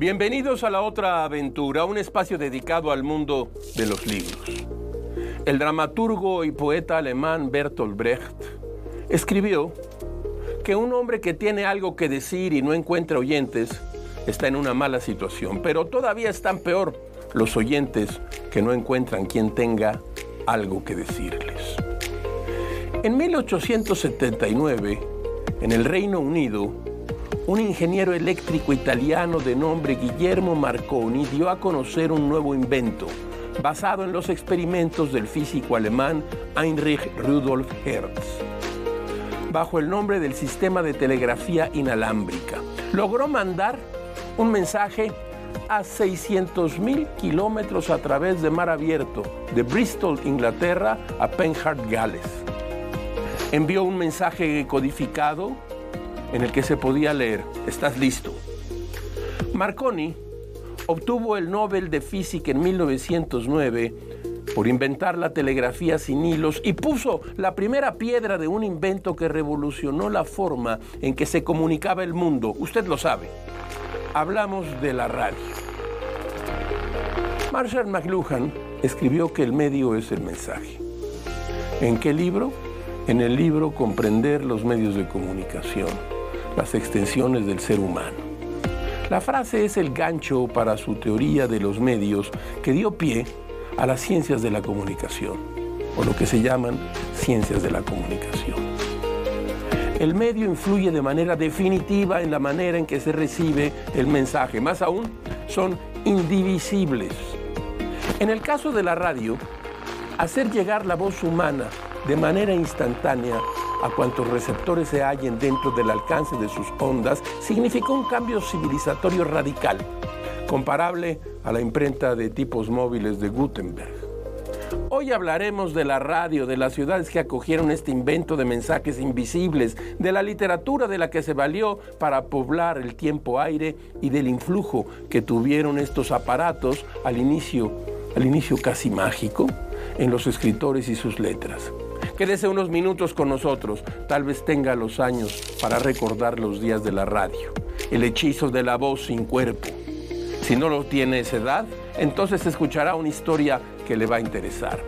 Bienvenidos a La Otra Aventura, un espacio dedicado al mundo de los libros. El dramaturgo y poeta alemán Bertolt Brecht escribió que un hombre que tiene algo que decir y no encuentra oyentes está en una mala situación, pero todavía están peor los oyentes que no encuentran quien tenga algo que decirles. En 1879, en el Reino Unido, un ingeniero eléctrico italiano de nombre Guillermo Marconi dio a conocer un nuevo invento basado en los experimentos del físico alemán Heinrich Rudolf Hertz. Bajo el nombre del sistema de telegrafía inalámbrica, logró mandar un mensaje a 600.000 kilómetros a través de mar abierto, de Bristol, Inglaterra, a Penhart, Gales. Envió un mensaje codificado en el que se podía leer: ¿estás listo? Marconi obtuvo el Nobel de Física en 1909 por inventar la telegrafía sin hilos y puso la primera piedra de un invento que revolucionó la forma en que se comunicaba el mundo. Usted lo sabe. Hablamos de la radio. Marshall McLuhan escribió que el medio es el mensaje. ¿En qué libro? En el libro Comprender los medios de comunicación, las extensiones del ser humano. La frase es el gancho para su teoría de los medios que dio pie a las ciencias de la comunicación, o lo que se llaman ciencias de la comunicación. El medio influye de manera definitiva en la manera en que se recibe el mensaje. Más aún, son indivisibles. En el caso de la radio, hacer llegar la voz humana de manera instantánea a cuantos receptores se hallen dentro del alcance de sus ondas significó un cambio civilizatorio radical, comparable a la imprenta de tipos móviles de Gutenberg. Hoy hablaremos de la radio, de las ciudades que acogieron este invento de mensajes invisibles, de la literatura de la que se valió para poblar el tiempo-aire y del influjo que tuvieron estos aparatos al inicio casi mágico, en los escritores y sus letras. Quédese unos minutos con nosotros, tal vez tenga los años para recordar los días de la radio, el hechizo de la voz sin cuerpo. Si no lo tiene esa edad, entonces escuchará una historia que le va a interesar.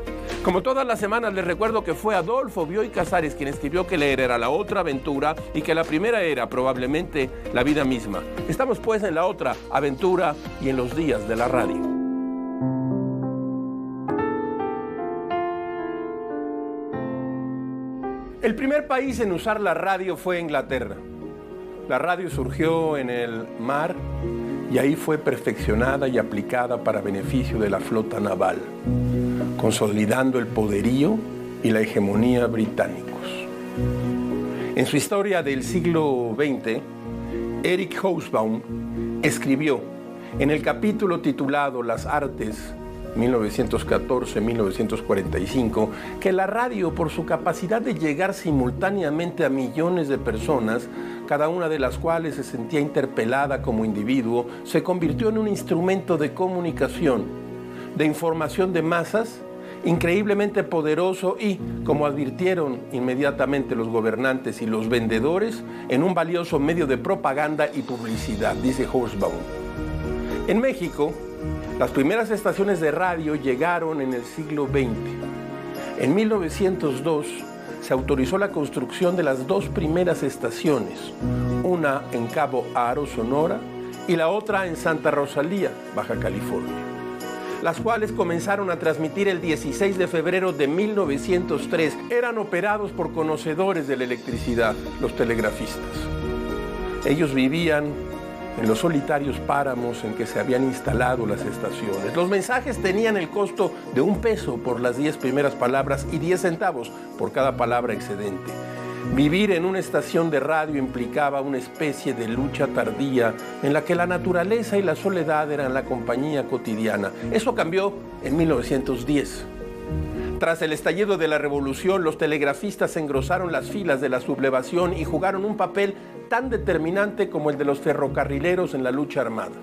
Como todas las semanas, les recuerdo que fue Adolfo Bioy Casares quien escribió que leer era la otra aventura y que la primera era probablemente la vida misma. Estamos pues en la otra aventura y en los días de la radio. El primer país en usar la radio fue Inglaterra. La radio surgió en el mar y ahí fue perfeccionada y aplicada para beneficio de la flota naval, consolidando el poderío y la hegemonía británicos. En su historia del siglo XX, Eric Hobsbawm escribió en el capítulo titulado Las Artes 1914-1945, que la radio, por su capacidad de llegar simultáneamente a millones de personas, cada una de las cuales se sentía interpelada como individuo, se convirtió en un instrumento de comunicación, de información de masas, increíblemente poderoso y, como advirtieron inmediatamente los gobernantes y los vendedores, en un valioso medio de propaganda y publicidad, dice Hobsbawm. En México, las primeras estaciones de radio llegaron en el siglo XX. En 1902 se autorizó la construcción de las dos primeras estaciones, una en Cabo Aro, Sonora, y la otra en Santa Rosalía, Baja California, las cuales comenzaron a transmitir el 16 de febrero de 1903. Eran operados por conocedores de la electricidad, los telegrafistas. Ellos vivían en los solitarios páramos en que se habían instalado las estaciones. Los mensajes tenían el costo de $1 por las 10 primeras palabras y 10 centavos por cada palabra excedente. Vivir en una estación de radio implicaba una especie de lucha tardía en la que la naturaleza y la soledad eran la compañía cotidiana. Eso cambió en 1910. Tras el estallido de la revolución, los telegrafistas engrosaron las filas de la sublevación y jugaron un papel tan determinante como el de los ferrocarrileros en la lucha armada.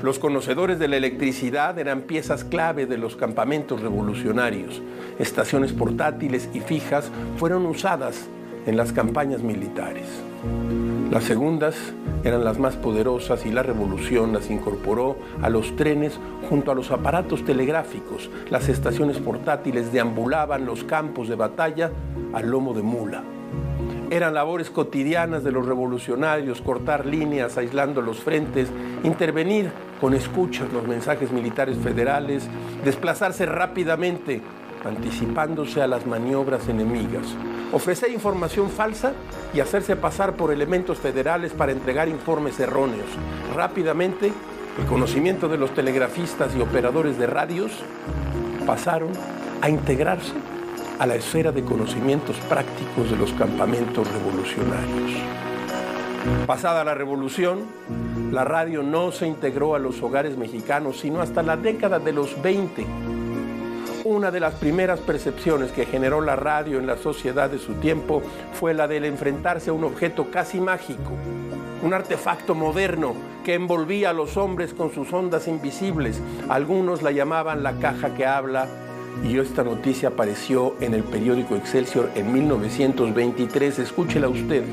Los conocedores de la electricidad eran piezas clave de los campamentos revolucionarios. Estaciones portátiles y fijas fueron usadas en las campañas militares. Las segundas eran las más poderosas y la revolución las incorporó a los trenes junto a los aparatos telegráficos. Las estaciones portátiles deambulaban los campos de batalla al lomo de mula. Eran labores cotidianas de los revolucionarios, cortar líneas aislando los frentes, intervenir con escuchas los mensajes militares federales, desplazarse rápidamente, anticipándose a las maniobras enemigas, ofrecer información falsa y hacerse pasar por elementos federales para entregar informes erróneos. Rápidamente, el conocimiento de los telegrafistas y operadores de radios pasaron a integrarse a la esfera de conocimientos prácticos de los campamentos revolucionarios. Pasada la revolución, la radio no se integró a los hogares mexicanos sino hasta la década de los 20. Una de las primeras percepciones que generó la radio en la sociedad de su tiempo fue la del enfrentarse a un objeto casi mágico, un artefacto moderno que envolvía a los hombres con sus ondas invisibles. Algunos la llamaban la caja que habla, y esta noticia apareció en el periódico Excelsior en 1923. Escúchela usted.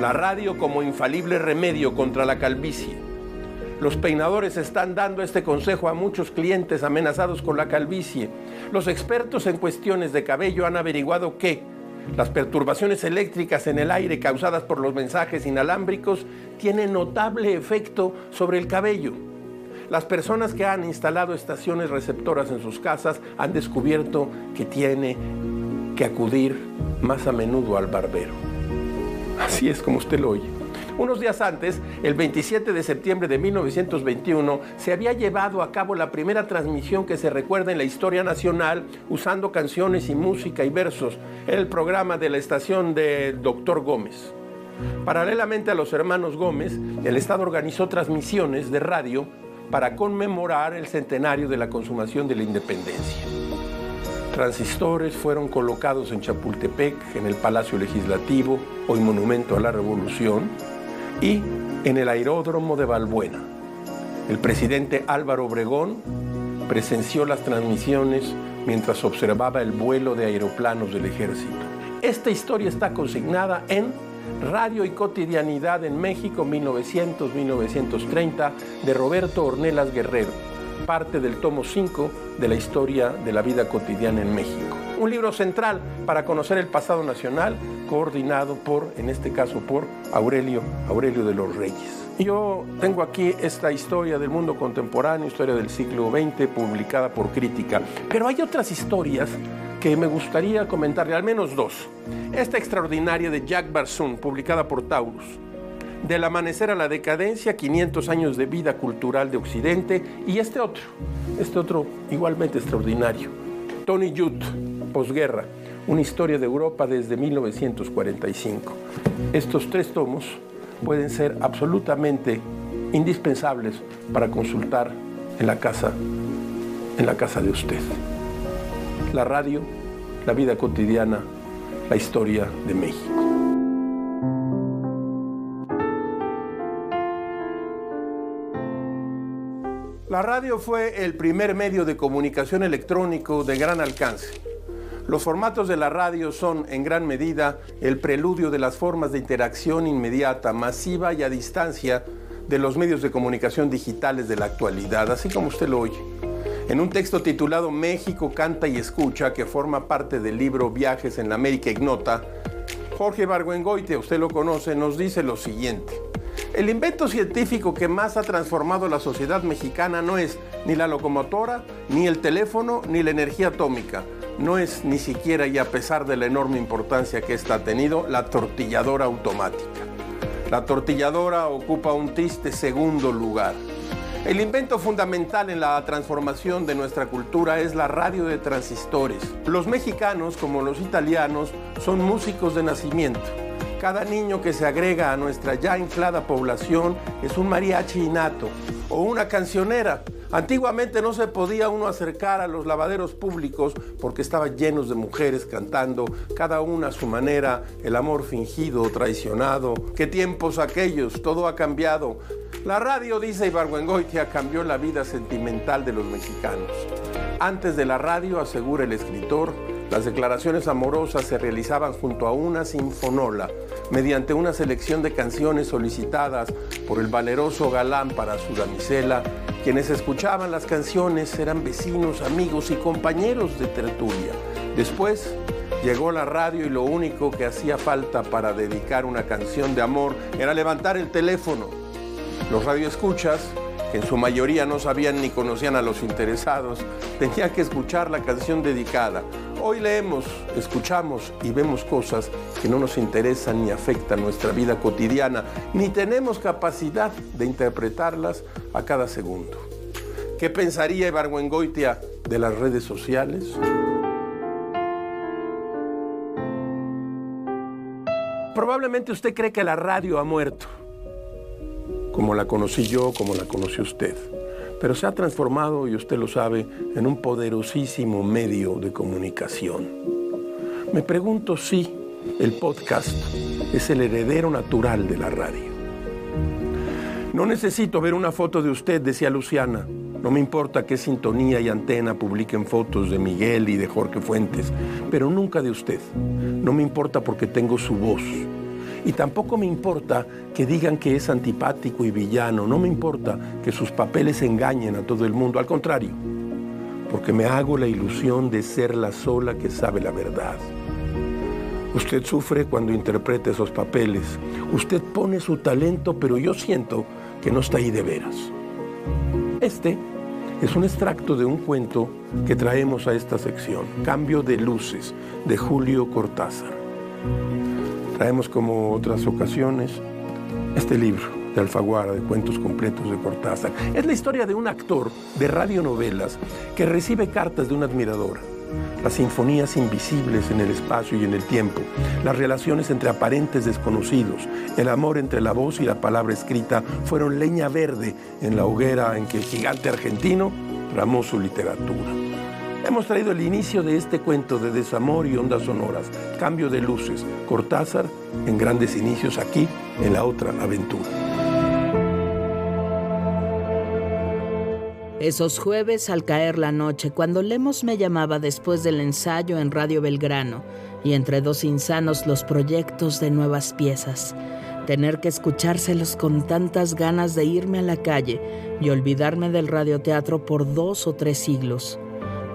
La radio como infalible remedio contra la calvicie. Los peinadores están dando este consejo a muchos clientes amenazados con la calvicie. Los expertos en cuestiones de cabello han averiguado que las perturbaciones eléctricas en el aire causadas por los mensajes inalámbricos tienen notable efecto sobre el cabello. Las personas que han instalado estaciones receptoras en sus casas han descubierto que tiene que acudir más a menudo al barbero. Así es como usted lo oye. Unos días antes, el 27 de septiembre de 1921, se había llevado a cabo la primera transmisión que se recuerda en la historia nacional usando canciones y música y versos. Era el programa de la estación del Dr. Gómez. Paralelamente a los hermanos Gómez, el Estado organizó transmisiones de radio para conmemorar el centenario de la consumación de la independencia. Transistores fueron colocados en Chapultepec, en el Palacio Legislativo, hoy Monumento a la Revolución, y en el aeródromo de Balbuena. El presidente Álvaro Obregón presenció las transmisiones mientras observaba el vuelo de aeroplanos del ejército. Esta historia está consignada en Radio y Cotidianidad en México, 1900-1930, de Roberto Ornelas Guerrero, parte del tomo 5 de la historia de la vida cotidiana en México. Un libro central para conocer el pasado nacional, coordinado en este caso, por Aurelio de los Reyes. Yo tengo aquí esta historia del mundo contemporáneo, historia del siglo XX, publicada por Crítica. Pero hay otras historias que me gustaría comentarle, al menos dos. Esta extraordinaria de Jacques Barzun, publicada por Taurus. Del amanecer a la decadencia, 500 años de vida cultural de Occidente. Y este otro igualmente extraordinario. Tony Judt, Posguerra, una historia de Europa desde 1945. Estos tres tomos pueden ser absolutamente indispensables para consultar en la casa de usted. La radio, la vida cotidiana, la historia de México. La radio fue el primer medio de comunicación electrónico de gran alcance. Los formatos de la radio son, en gran medida, el preludio de las formas de interacción inmediata, masiva y a distancia de los medios de comunicación digitales de la actualidad, así como usted lo oye. En un texto titulado México canta y escucha, que forma parte del libro Viajes en la América Ignota, Jorge Ibargüengoitia, usted lo conoce, nos dice lo siguiente. El invento científico que más ha transformado la sociedad mexicana no es ni la locomotora, ni el teléfono, ni la energía atómica. No es ni siquiera, y a pesar de la enorme importancia que esta ha tenido, la tortilladora automática. La tortilladora ocupa un triste segundo lugar. El invento fundamental en la transformación de nuestra cultura es la radio de transistores. Los mexicanos, como los italianos, son músicos de nacimiento. Cada niño que se agrega a nuestra ya inflada población es un mariachi innato o una cancionera. Antiguamente no se podía uno acercar a los lavaderos públicos porque estaban llenos de mujeres cantando, cada una a su manera, el amor fingido, traicionado. ¿Qué tiempos aquellos? Todo ha cambiado. La radio, dice Ibargüengoitia, cambió la vida sentimental de los mexicanos. Antes de la radio, asegura el escritor, Las declaraciones amorosas se realizaban junto a una sinfonola, mediante una selección de canciones solicitadas por el valeroso galán para su damisela. Quienes escuchaban las canciones eran vecinos, amigos y compañeros de tertulia. Después llegó la radio y lo único que hacía falta para dedicar una canción de amor era levantar el teléfono. Los radioescuchas, que en su mayoría no sabían ni conocían a los interesados, tenían que escuchar la canción dedicada. Hoy leemos, escuchamos y vemos cosas que no nos interesan ni afectan nuestra vida cotidiana, ni tenemos capacidad de interpretarlas a cada segundo. ¿Qué pensaría Ibargüengoitia de las redes sociales? Probablemente usted cree que la radio ha muerto, como la conocí yo, como la conoció usted. Pero se ha transformado, y usted lo sabe, en un poderosísimo medio de comunicación. Me pregunto si el podcast es el heredero natural de la radio. No necesito ver una foto de usted, decía Luciana. No me importa qué sintonía y antena publiquen fotos de Miguel y de Jorge Fuentes, pero nunca de usted. No me importa porque tengo su voz. Y tampoco me importa que digan que es antipático y villano. No me importa que sus papeles engañen a todo el mundo. Al contrario, porque me hago la ilusión de ser la sola que sabe la verdad. Usted sufre cuando interpreta esos papeles. Usted pone su talento, pero yo siento que no está ahí de veras. Este es un extracto de un cuento que traemos a esta sección. Cambio de luces, de Julio Cortázar. Traemos, como otras ocasiones, este libro de Alfaguara, de cuentos completos de Cortázar. Es la historia de un actor de radionovelas que recibe cartas de una admiradora. Las sinfonías invisibles en el espacio y en el tiempo, las relaciones entre aparentes desconocidos, el amor entre la voz y la palabra escrita fueron leña verde en la hoguera en que el gigante argentino ramó su literatura. Hemos traído el inicio de este cuento de desamor y ondas sonoras, cambio de luces, Cortázar en grandes inicios, aquí en La Otra Aventura. Esos jueves al caer la noche, cuando Lemos me llamaba después del ensayo en Radio Belgrano y entre dos insanos los proyectos de nuevas piezas, tener que escuchárselos con tantas ganas de irme a la calle y olvidarme del radioteatro por 2 o 3 siglos.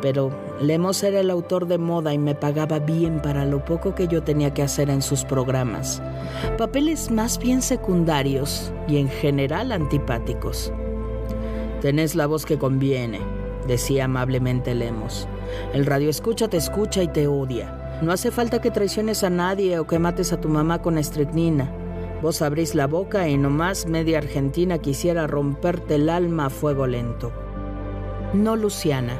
Pero Lemos era el autor de moda y me pagaba bien para lo poco que yo tenía que hacer en sus programas. Papeles más bien secundarios y en general antipáticos. «Tenés la voz que conviene», decía amablemente Lemos. «El radioescucha te escucha y te odia. No hace falta que traiciones a nadie o que mates a tu mamá con estricnina. Vos abrís la boca y nomás media Argentina quisiera romperte el alma a fuego lento». No Luciana.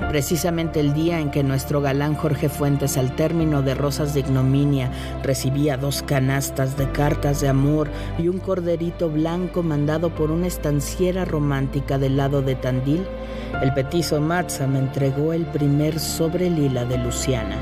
Precisamente el día en que nuestro galán Jorge Fuentes, al término de Rosas de Ignominia, recibía 2 canastas de cartas de amor y un corderito blanco mandado por una estanciera romántica del lado de Tandil, el petizo Matza me entregó el primer sobre lila de Luciana.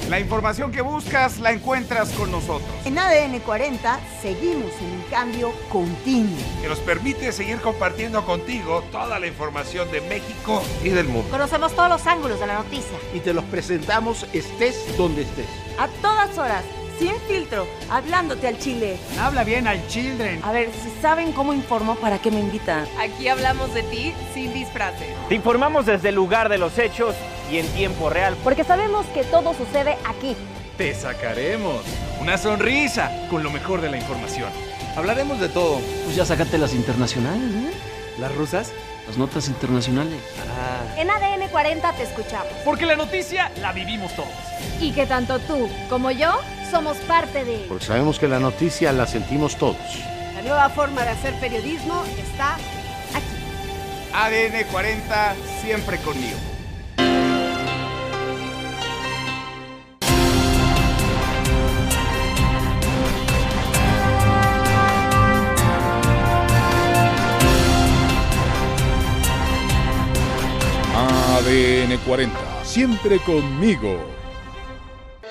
La información que buscas la encuentras con nosotros. En ADN 40 seguimos en un cambio continuo que nos permite seguir compartiendo contigo toda la información de México y del mundo. Conocemos todos los ángulos de la noticia y te los presentamos estés donde estés. A todas horas, sin filtro, hablándote al chile. Habla bien al children. A ver, si saben cómo informo, ¿para qué me invitan? Aquí hablamos de ti sin disfraces. Te informamos desde el lugar de los hechos y en tiempo real. Porque sabemos que todo sucede aquí. Te sacaremos una sonrisa con lo mejor de la información. Hablaremos de todo. Pues ya sácate las internacionales, ¿eh? ¿Las rusas? Las notas internacionales. En ADN 40 te escuchamos. Porque la noticia la vivimos todos. Y que tanto tú como yo somos parte de... Porque sabemos que la noticia la sentimos todos. La nueva forma de hacer periodismo está aquí. ADN 40, siempre conmigo. ADN 40, siempre conmigo.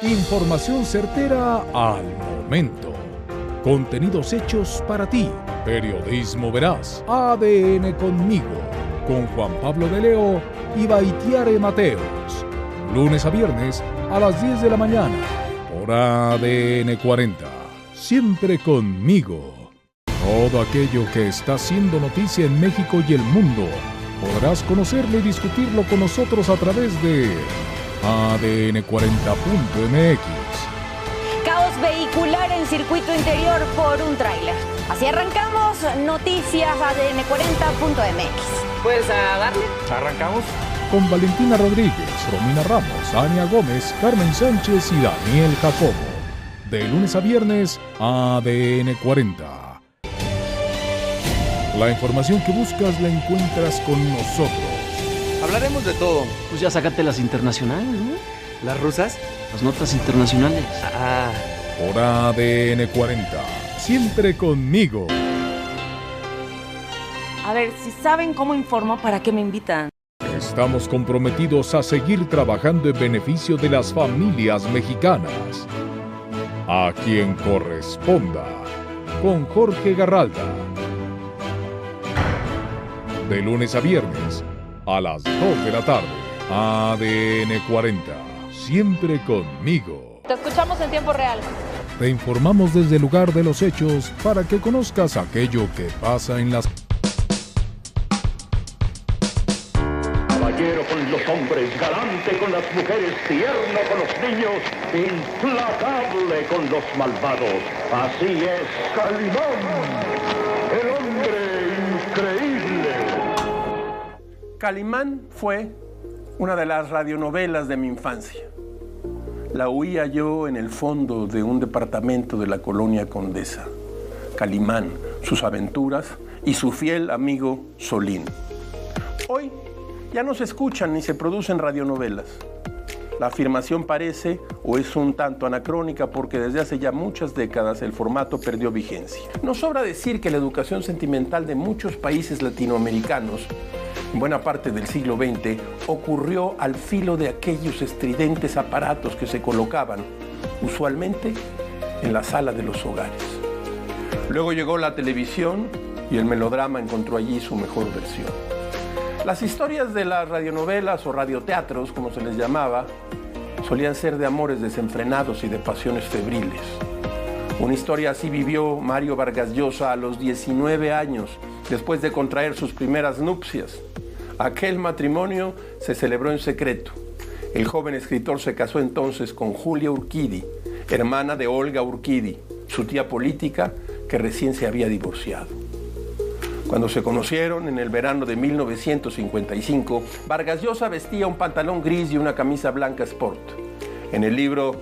Información certera al momento. Contenidos hechos para ti. Periodismo veraz. ADN conmigo. Con Juan Pablo de Leo y Baitiare Mateos. Lunes a viernes a las 10 de la mañana. Por ADN 40. Siempre conmigo. Todo aquello que está siendo noticia en México y el mundo. Podrás conocerlo y discutirlo con nosotros a través de ADN40.mx. Caos vehicular en circuito interior por un tráiler. Así arrancamos Noticias ADN40.mx. Pues a darle. ¿Arrancamos? Con Valentina Rodríguez, Romina Ramos, Ania Gómez, Carmen Sánchez y Daniel Jacobo. De lunes a viernes, ADN 40. La información que buscas la encuentras con nosotros. Hablaremos de todo. Pues ya sácate las internacionales, ¿no? ¿Las rusas? Las notas internacionales. Ah. Por ADN 40. Siempre conmigo. A ver, si saben cómo informo, ¿para qué me invitan? Estamos comprometidos a seguir trabajando en beneficio de las familias mexicanas. A quien corresponda. Con Jorge Garralda. De lunes a viernes, a las 2 de la tarde. ADN 40. Siempre conmigo. Te escuchamos en tiempo real. Te informamos desde el lugar de los hechos para que conozcas aquello que pasa en las... Caballero con los hombres, galante con las mujeres, tierno con los niños, implacable con los malvados. Así es Calimán, el hombre increíble. Calimán fue una de las radionovelas de mi infancia. La oía yo en el fondo de un departamento de la colonia Condesa. Calimán, sus aventuras y su fiel amigo Solín. Hoy ya no se escuchan ni se producen radionovelas. La afirmación parece o es un tanto anacrónica porque desde hace ya muchas décadas el formato perdió vigencia. No sobra decir que la educación sentimental de muchos países latinoamericanos, en buena parte del siglo XX, ocurrió al filo de aquellos estridentes aparatos que se colocaban, usualmente, en la sala de los hogares. Luego llegó la televisión y el melodrama encontró allí su mejor versión. Las historias de las radionovelas o radioteatros, como se les llamaba, solían ser de amores desenfrenados y de pasiones febriles. Una historia así vivió Mario Vargas Llosa a los 19 años, después de contraer sus primeras nupcias. Aquel matrimonio se celebró en secreto. El joven escritor se casó entonces con Julia Urquidi, hermana de Olga Urquidi, su tía política que recién se había divorciado. Cuando se conocieron en el verano de 1955, Vargas Llosa vestía un pantalón gris y una camisa blanca sport. En el libro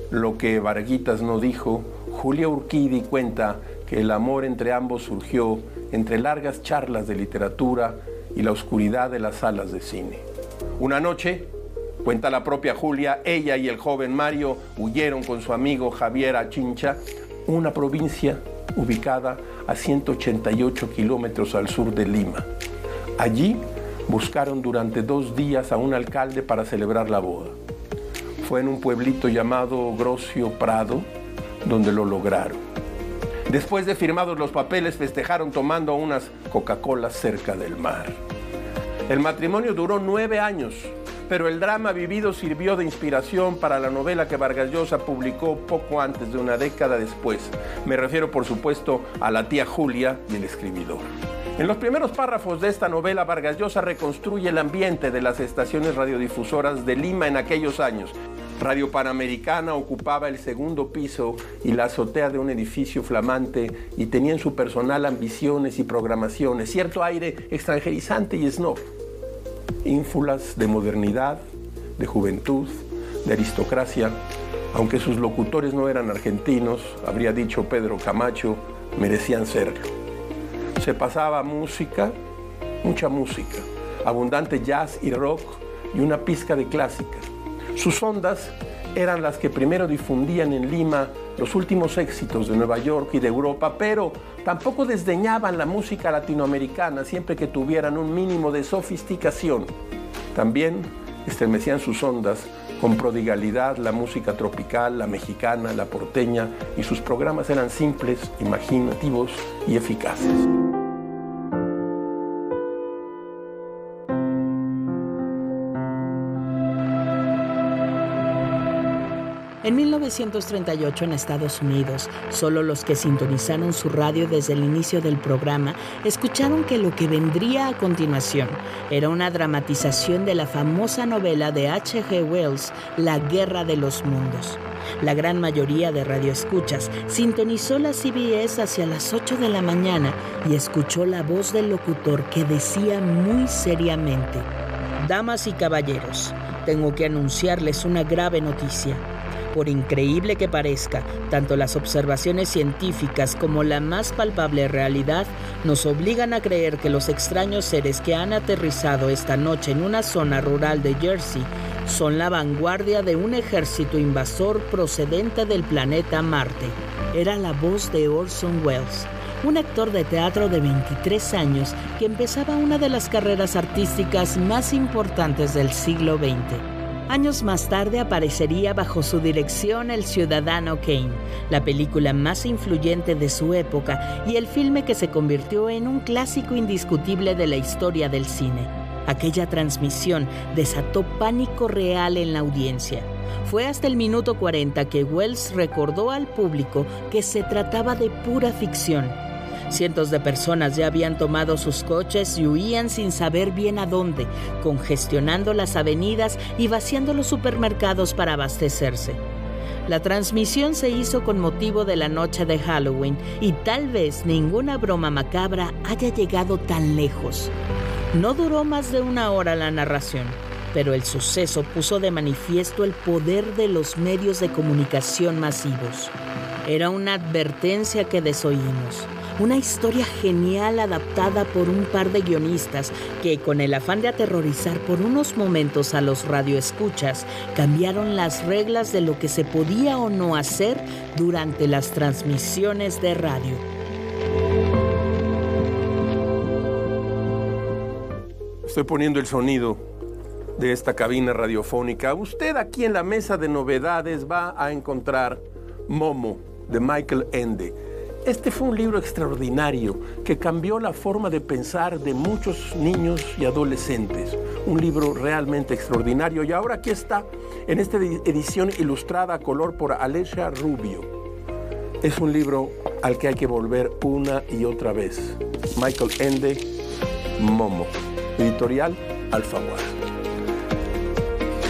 Lo que Varguitas no dijo, Julia Urquidi cuenta que el amor entre ambos surgió entre largas charlas de literatura y la oscuridad de las salas de cine. Una noche, cuenta la propia Julia, ella y el joven Mario huyeron con su amigo Javier a Chincha, una provincia ubicada a 188 kilómetros al sur de Lima. Allí buscaron durante 2 días a un alcalde para celebrar la boda. Fue en un pueblito llamado Grocio Prado donde lo lograron. Después de firmados los papeles, festejaron tomando unas Coca-Colas cerca del mar. El matrimonio duró 9 años, pero el drama vivido sirvió de inspiración para la novela que Vargas Llosa publicó poco antes de una década después. Me refiero, por supuesto, a La tía Julia y el escribidor. En los primeros párrafos de esta novela, Vargas Llosa reconstruye el ambiente de las estaciones radiodifusoras de Lima en aquellos años. Radio Panamericana ocupaba el segundo piso y la azotea de un edificio flamante y tenía en su personal ambiciones y programaciones, cierto aire extranjerizante y snob. Ínfulas de modernidad, de juventud, de aristocracia, aunque sus locutores no eran argentinos, habría dicho Pedro Camacho, merecían serlo. Se pasaba música, mucha música, abundante jazz y rock y una pizca de clásica. Sus ondas eran las que primero difundían en Lima los últimos éxitos de Nueva York y de Europa, pero tampoco desdeñaban la música latinoamericana siempre que tuvieran un mínimo de sofisticación. También estremecían sus ondas con prodigalidad la música tropical, la mexicana, la porteña, y sus programas eran simples, imaginativos y eficaces. En 1938 en Estados Unidos, solo los que sintonizaron su radio desde el inicio del programa escucharon que lo que vendría a continuación era una dramatización de la famosa novela de H.G. Wells, La Guerra de los Mundos. La gran mayoría de radioescuchas sintonizó la CBS hacia las 8 de la mañana y escuchó la voz del locutor que decía muy seriamente: «Damas y caballeros, tengo que anunciarles una grave noticia. Por increíble que parezca, tanto las observaciones científicas como la más palpable realidad nos obligan a creer que los extraños seres que han aterrizado esta noche en una zona rural de Jersey son la vanguardia de un ejército invasor procedente del planeta Marte». Era la voz de Orson Welles, un actor de teatro de 23 años que empezaba una de las carreras artísticas más importantes del siglo XX. Años más tarde aparecería bajo su dirección El Ciudadano Kane, la película más influyente de su época y el filme que se convirtió en un clásico indiscutible de la historia del cine. Aquella transmisión desató pánico real en la audiencia. Fue hasta el minuto 40 que Wells recordó al público que se trataba de pura ficción. Cientos de personas ya habían tomado sus coches y huían sin saber bien a dónde, congestionando las avenidas y vaciando los supermercados para abastecerse. La transmisión se hizo con motivo de la noche de Halloween y tal vez ninguna broma macabra haya llegado tan lejos. No duró más de 1 hora la narración, pero el suceso puso de manifiesto el poder de los medios de comunicación masivos. Era una advertencia que desoímos. Una historia genial adaptada por un par de guionistas que, con el afán de aterrorizar por unos momentos a los radioescuchas, cambiaron las reglas de lo que se podía o no hacer durante las transmisiones de radio. Estoy poniendo el sonido de esta cabina radiofónica. Usted aquí en la mesa de novedades va a encontrar Momo, de Michael Ende. Este fue un libro extraordinario que cambió la forma de pensar de muchos niños y adolescentes. Un libro realmente extraordinario. Y ahora aquí está, en esta edición ilustrada a color por Alessia Rubio. Es un libro al que hay que volver una y otra vez. Michael Ende, Momo. Editorial Alfaguara.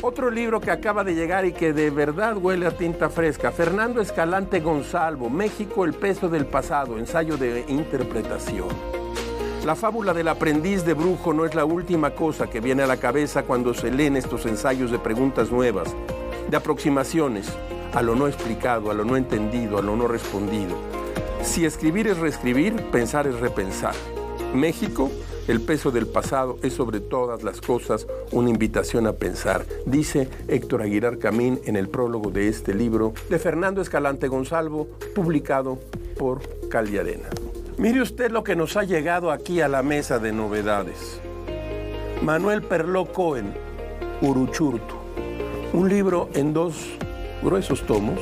Otro libro que acaba de llegar y que de verdad huele a tinta fresca. Fernando Escalante Gonzalvo, México, el peso del pasado, ensayo de interpretación. La fábula del aprendiz de brujo no es la última cosa que viene a la cabeza cuando se leen estos ensayos de preguntas nuevas, de aproximaciones a lo no explicado, a lo no entendido, a lo no respondido. Si escribir es reescribir, pensar es repensar. México, el peso del pasado, es sobre todas las cosas una invitación a pensar, dice Héctor Aguilar Camín en el prólogo de este libro de Fernando Escalante Gonzalvo, publicado por Cal y Arena. Mire usted lo que nos ha llegado aquí a la mesa de novedades. Manuel Perló Cohen, Uruchurtu, un libro en 2 gruesos tomos,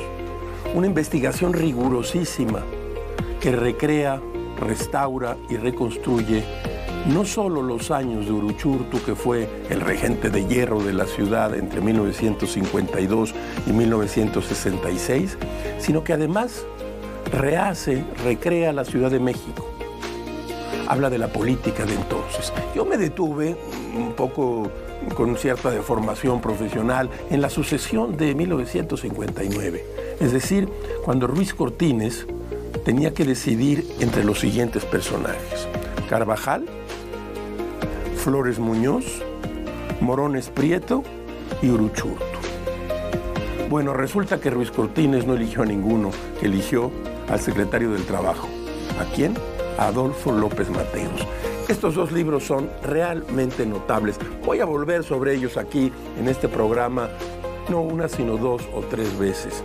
una investigación rigurosísima que recrea, restaura y reconstruye no solo los años de Uruchurtu, que fue el regente de hierro de la ciudad entre 1952 y 1966, sino que además recrea la Ciudad de México. Habla de la política de entonces. Yo me detuve un poco con cierta deformación profesional en la sucesión de 1959, es decir, cuando Ruiz Cortines tenía que decidir entre los siguientes personajes: Carvajal, Flores Muñoz, Morones Prieto y Uruchurtu. Bueno, resulta que Ruiz Cortines no eligió a ninguno, que eligió al secretario del Trabajo. ¿A quién? A Adolfo López Mateos. Estos 2 libros son realmente notables. Voy a volver sobre ellos aquí en este programa, no una, sino 2 o 3 veces.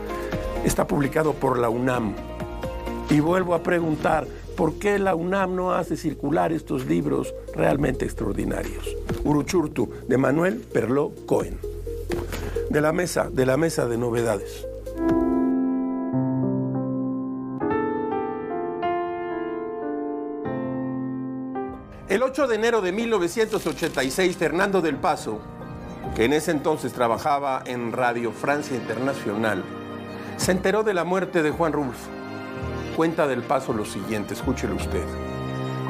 Está publicado por la UNAM. Y vuelvo a preguntar, ¿por qué la UNAM no hace circular estos libros realmente extraordinarios? Uruchurtu, de Manuel Perló Cohen. de la mesa de novedades. El 8 de enero de 1986, Fernando del Paso, que en ese entonces trabajaba en Radio Francia Internacional, se enteró de la muerte de Juan Rulfo. Cuenta del Paso lo siguiente, escúchelo usted.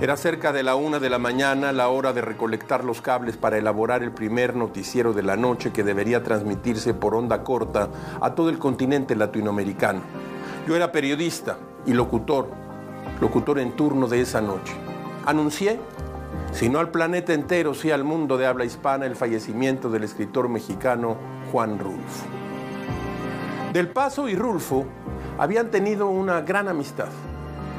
Era cerca de la 1 de la mañana, la hora de recolectar los cables para elaborar el primer noticiero de la noche que debería transmitirse por onda corta a todo el continente latinoamericano. Yo era periodista y locutor en turno de esa noche. Anuncié, si no al planeta entero, sí al mundo de habla hispana, el fallecimiento del escritor mexicano Juan Rulfo. Del Paso y Rulfo habían tenido una gran amistad.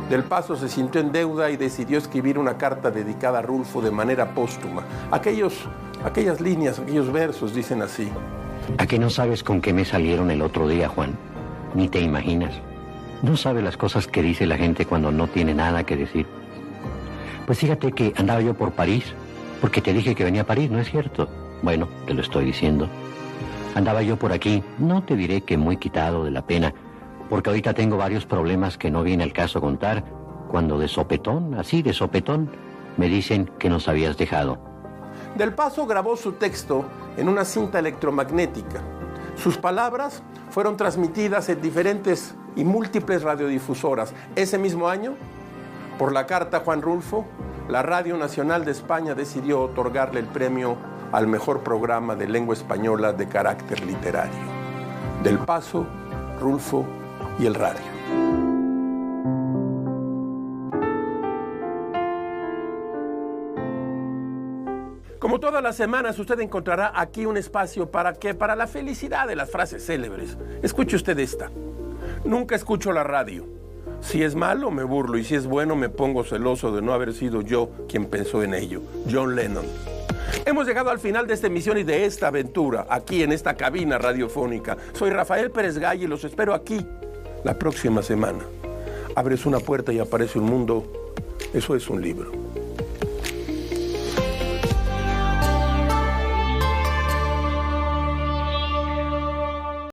Del Paso se sintió en deuda y decidió escribir una carta dedicada a Rulfo de manera póstuma. Aquellas líneas, aquellos versos dicen así. ¿A qué no sabes con qué me salieron el otro día, Juan? Ni te imaginas. No sabes las cosas que dice la gente cuando no tiene nada que decir. Pues fíjate que andaba yo por París, porque te dije que venía a París, ¿no es cierto? Bueno, te lo estoy diciendo. Andaba yo por aquí, no te diré que muy quitado de la pena, porque ahorita tengo varios problemas que no viene al caso contar, cuando de sopetón, así de sopetón, me dicen que nos habías dejado. Del Paso grabó su texto en una cinta electromagnética. Sus palabras fueron transmitidas en diferentes y múltiples radiodifusoras. Ese mismo año, por la carta a Juan Rulfo, la Radio Nacional de España decidió otorgarle el premio al mejor programa de lengua española de carácter literario. Del Paso, Rulfo y el radio. Como todas las semanas, usted encontrará aquí un espacio para la felicidad de las frases célebres. Escuche usted esta. Nunca escucho la radio. Si es malo, me burlo, y si es bueno, me pongo celoso de no haber sido yo quien pensó en ello. John Lennon. Hemos llegado al final de esta emisión y de esta aventura, aquí en esta cabina radiofónica. Soy Rafael Pérez Gay y los espero aquí la próxima semana. Abres una puerta y aparece un mundo. Eso es un libro.